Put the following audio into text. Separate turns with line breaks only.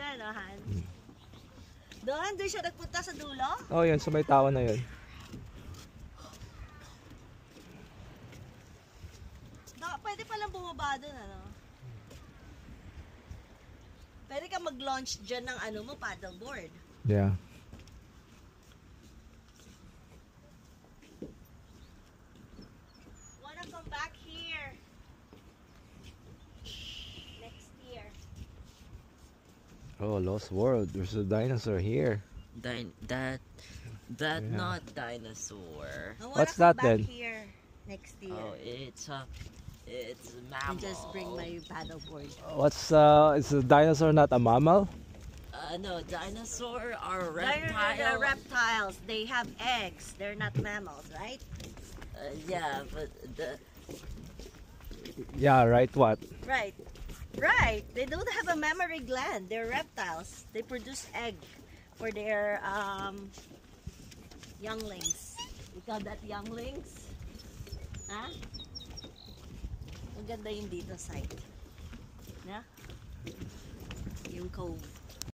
na, no, Han? Doon siya nagpunta sa dulo?
Oh, yun, sa may tawa na yun.
Pwede palang bumaba doon, ano? Pwede ka mag-launch dyan ng ano mo, paddleboard.
Yeah.
Wanna come back here? Next year.
Oh, Lost World. There's a dinosaur here.
That
Yeah.
not dinosaur.
I wanna
What's
come
that
back
then?
here next year.
Oh, it's a mammal.
And just bring my paddleboard.
Is a dinosaur not a mammal?
No, dinosaur are
They're
reptile.
reptiles. They have eggs. They're not mammals, right?
Yeah, but
Yeah, right, what?
Right. Right. They don't have a mammary gland. They're reptiles. They produce egg for their younglings. You call that younglings? Ha? Ang ganda yung dito site. Na? Yung cove.